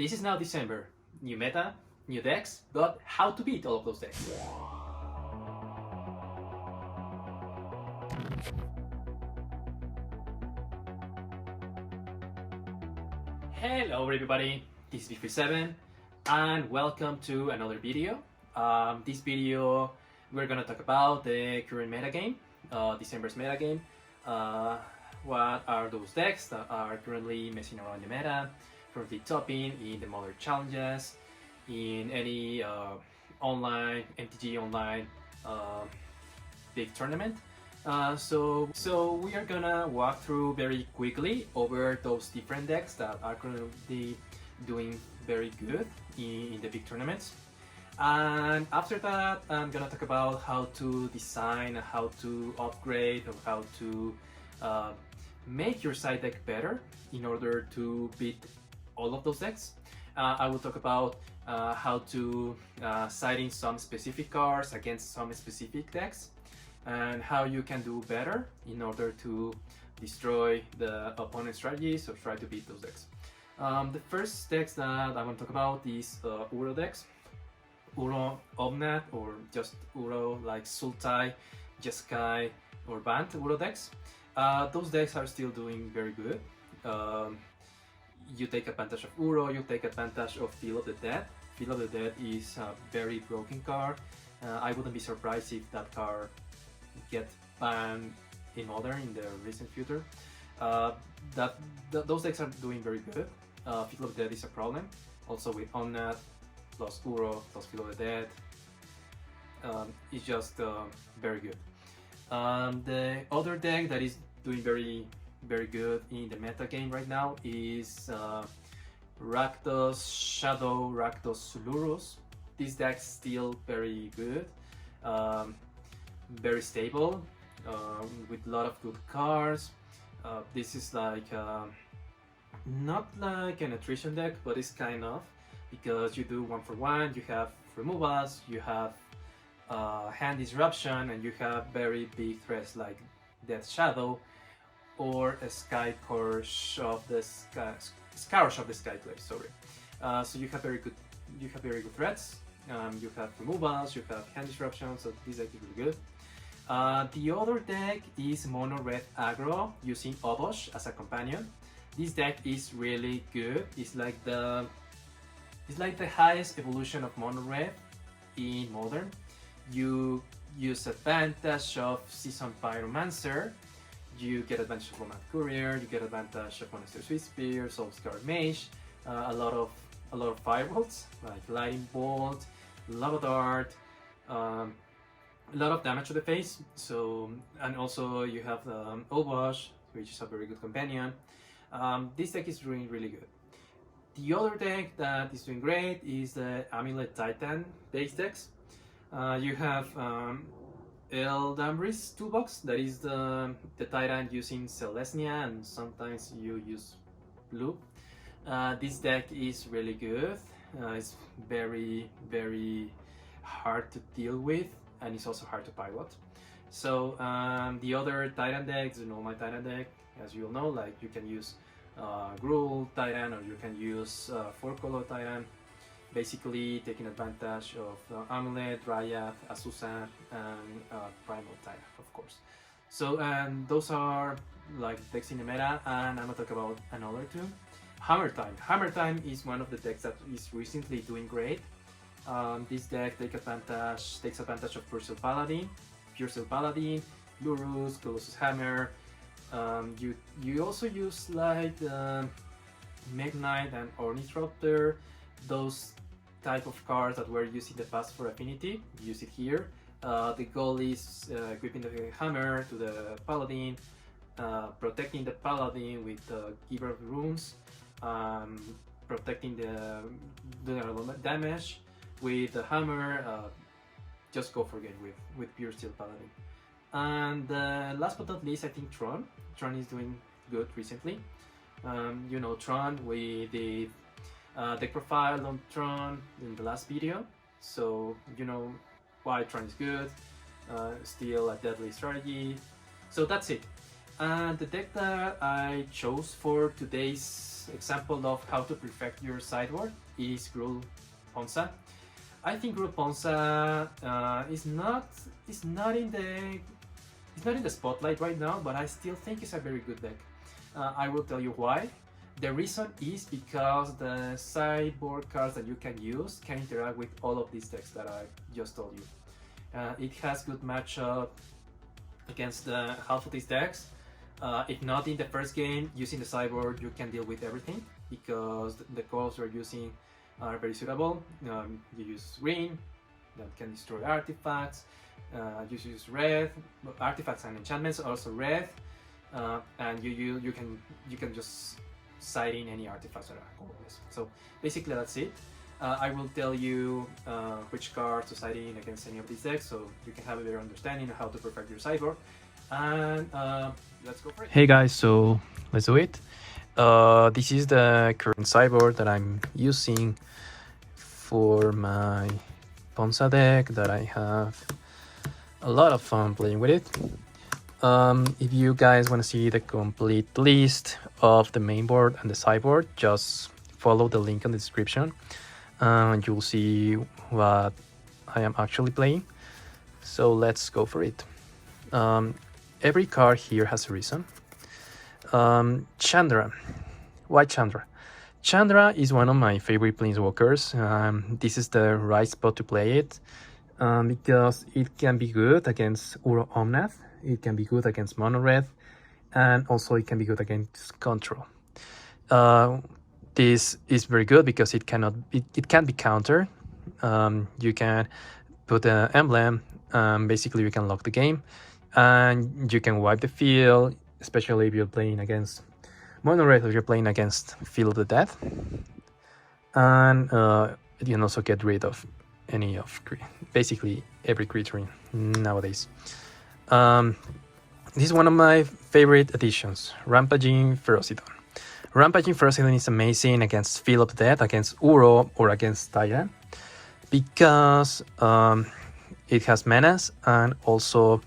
this is now December. New meta, new decks, but how to beat all of those decks. Hello everybody, this is B37 and welcome to another video. This video we're gonna talk about the current meta game, December's meta game. What are those decks that are currently messing around the meta, currently topping in the modern challenges, in any online, MTG online big tournament. So we are gonna walk through very quickly over those different decks that are currently doing very good in the big tournaments. And after that, I'm gonna talk about how to design, how to upgrade, or how to make your side deck better in order to beat all of those decks. I will talk about how to side in some specific cards against some specific decks, and how you can do better in order to destroy the opponent's strategies or try to beat those decks. The first decks that I want to talk about is Uro decks. Uro Omnat, or just Uro like Sultai, Jeskai, or Bant Uro decks. Those decks are still doing very good. You take advantage of Uro, you take advantage of Field of the Dead. Field of the Dead is a very broken card. I wouldn't be surprised if that card get banned in Modern in the recent future. Those decks are doing very good. Field of the Dead is a problem. Also with Omnat, plus Uro, plus Field of the Dead. It's just very good. The other deck that is doing very good in the meta game right now is Rakdos Shadow, Rakdos Lurus. This deck's still very good, very stable, with a lot of good cards. This is like not like an attrition deck, but it's kind of, because you do 1-for-1, you have removals, you have hand disruption, and you have very big threats like Death Shadow or a Scourge of the Skyclave. Sorry. So you have very good threats. You have removals, you have hand disruption, so this deck is really good. The other deck is Mono Red Aggro using Obosh as a companion. This deck is really good. It's like the highest evolution of Mono Red in Modern. You use advantage of Season Pyromancer, you get advantage of Romance Courier, you get advantage of Monastery Sweet Spear, Soulscar Mage, a lot of firebolts like Lightning Bolt, Lava Dart, a lot of damage to the face. So, and also you have Obosh, which is a very good companion. This deck is doing really good. The other deck that is doing great is the Amulet Titan base decks. You have Eldamri's toolbox, that is the Titan using Celestia, and sometimes you use blue. This deck is really good. It's very hard to deal with, and it's also hard to pilot. So the other Titan decks, the normal Titan deck, as you all know, like you can use Gruul Titan, or you can use 4-color Titan, basically taking advantage of Amulet, Dryad, Azusa, and Primal Titan, of course. So those are like decks in the meta, and I'm gonna talk about another two. Hammer Time. Hammer Time is one of the decks that is recently doing great. This deck takes advantage of Pure Steel Paladin, Lurus, Colossus Hammer. You also use like Meg Knight and Ornithopter, those type of cards that were used in the past for affinity. Use it here. The goal is equipping the hammer to the paladin, protecting the paladin with Giver of Runes, protecting the damage with the hammer. Just go for it with Pure Steel Paladin. And last but not least, I think Tron. Tron is doing good recently. You know Tron, we did deck profile on Tron in the last video, so you know why Tron is good. Still a deadly strategy. So that's it. And the deck that I chose for today's example of how to perfect your sideboard is Gruul Ponza. I think Gruul Ponza is not in the spotlight right now, but I still think it's a very good deck. I will tell you why. The reason is because the sideboard cards that you can use can interact with all of these decks that I just told you. It has good matchup against half of these decks. If not in the first game, using the sideboard, you can deal with everything because the colors you're using are very suitable. You use green, that can destroy artifacts. You use red, artifacts and enchantments, also red, and you can just side in any artifacts that are colorless. So basically that's it. I will tell you which cards to side in against any of these decks, so you can have a better understanding of how to perfect your sideboard. And let's go for it. Hey guys, so let's do it. This is the current sideboard that I'm using for my Ponza deck that I have a lot of fun playing with it. If you guys want to see the complete list of the main board and the sideboard, just follow the link in the description and you'll see what I am actually playing. So let's go for it. Every card here has a reason. Chandra. Why Chandra? Chandra is one of my favorite planeswalkers. This is the right spot to play it because it can be good against Uro Omnath, it can be good against Mono Red, and also it can be good against Control. This is very good because it can be countered. You can put an emblem, basically you can lock the game, and you can wipe the field, especially if you're playing against Mono Red or you're playing against Field of the Dead. And you can also get rid of any of basically every creature nowadays. This is one of my favorite additions, Rampaging Ferocidon. Rampaging Ferocidon is amazing against Field of the Dead, against Uro, or against Tyrant, because it has menace, and also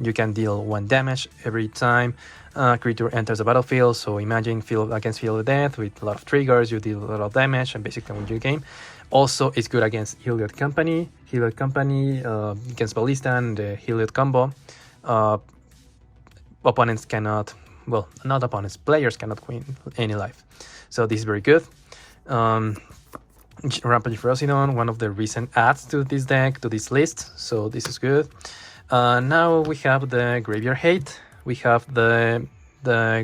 you can deal 1 damage every time a creature enters the battlefield. So imagine against Field of the Dead with a lot of triggers, you deal a lot of damage and basically win your game. Also, it's good against Heliod Company. Heliod Company against Ballista and the Heliod combo. Opponents cannot, well, not opponents, players cannot win any life. So this is very good. Rampage Ferocidon, one of the recent adds to this deck, to this list. So this is good. Now we have the Graveyard Hate. We have the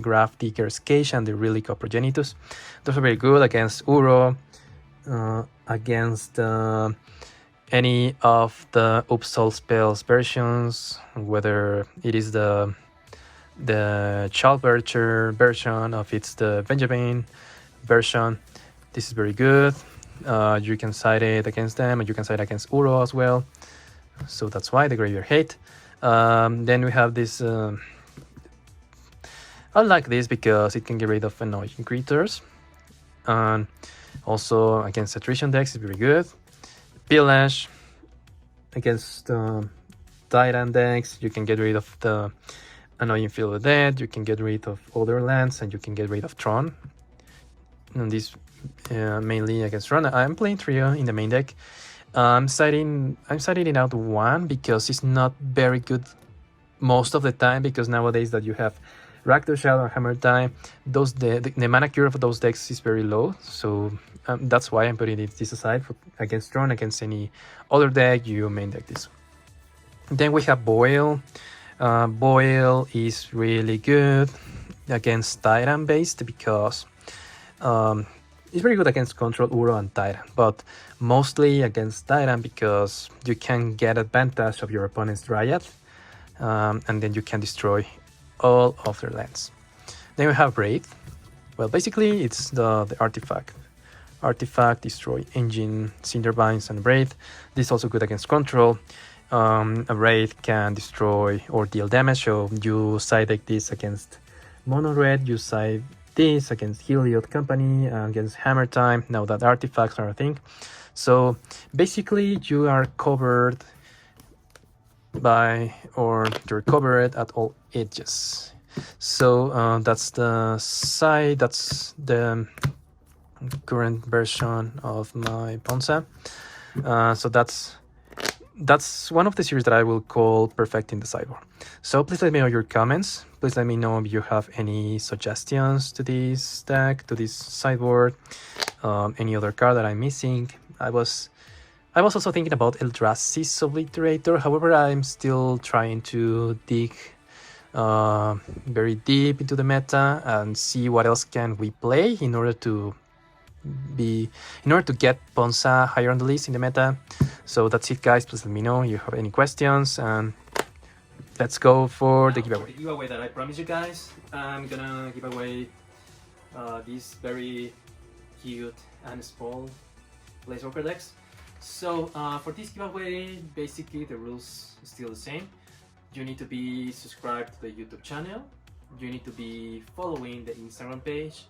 Graph Digger's Cage and the Relic of Progenitus. Those are very good against Uro, against any of the Upsol spells versions, whether it is the Childbircher version, or if it's the Benjamin version. This is very good. You can side it against them, and you can side against Uro as well. So that's why the Graveyard Hate. Then we have this. I like this because it can get rid of annoying creatures, and also against attrition decks is very good. Pillage against Tyrant decks, you can get rid of the annoying Field of the Dead, you can get rid of other lands, and you can get rid of Tron. And this mainly against Tron. I'm playing Trio in the main deck. I'm siding it out 1 because it's not very good most of the time, because nowadays that you have Rakdos Shadow and Hammer Time, the mana cure of those decks is very low. So that's why I'm putting this aside against Tron. Against any other deck, you main deck this. Then we have Boil. Boil is really good against Tyrant based because it's very good against Control, Uro, and Tyrant, but mostly against Tyrant because you can get advantage of your opponent's Dryad, and then you can destroy all of their lands. Then we have Wraith. Well, basically it's the artifact. Artifact, destroy Engine, Cinderbinds, and Wraith. This is also good against Control. A Wraith can destroy or deal damage, so you side deck this against Mono Red, you side this against Heliod Company, against Hammer Time, now that artifacts are a thing. So basically you are covered by, or you're covered at all edges. So that's the site, that's the current version of my Ponza. So that's one of the series that I will call Perfecting the Sideboard. So please let me know your comments. Please let me know if you have any suggestions to this deck, to this sideboard, any other card that I'm missing. I was also thinking about Eldrazi's Obliterator. However, I'm still trying to dig very deep into the meta and see what else can we play in order to get Ponza higher on the list in the meta. So that's it, guys. Please let me know if you have any questions, and let's go for the giveaway. For the giveaway that I promised you guys, I'm gonna give away these very cute and small placeholder decks. So for this giveaway, basically the rules are still the same. You need to be subscribed to the YouTube channel. You need to be following the Instagram page.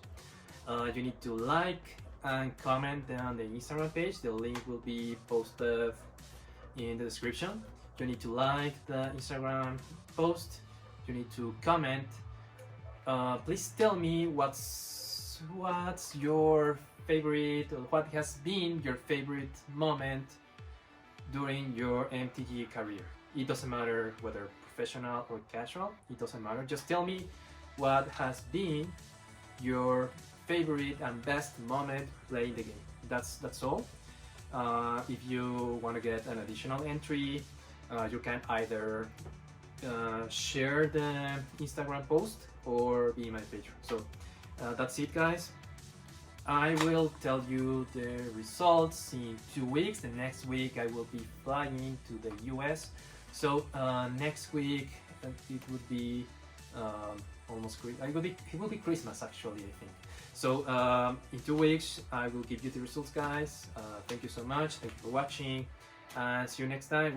You need to like and comment on the Instagram page. The link will be posted in the description. You need to like the Instagram post. You need to comment. Please tell me what's your favorite, or what has been your favorite moment during your MTG career. It doesn't matter whether professional or casual, it doesn't matter. Just tell me what has been your favorite and best moment playing the game. That's all. If you want to get an additional entry, you can either share the Instagram post or be my patron. So that's it, guys. I will tell you the results in 2 weeks. The next week I will be flying to the US. So next week it would be it will be Christmas actually, I think. So in 2 weeks I will give you the results, guys. Thank you so much. Thank you for watching, and see you next time.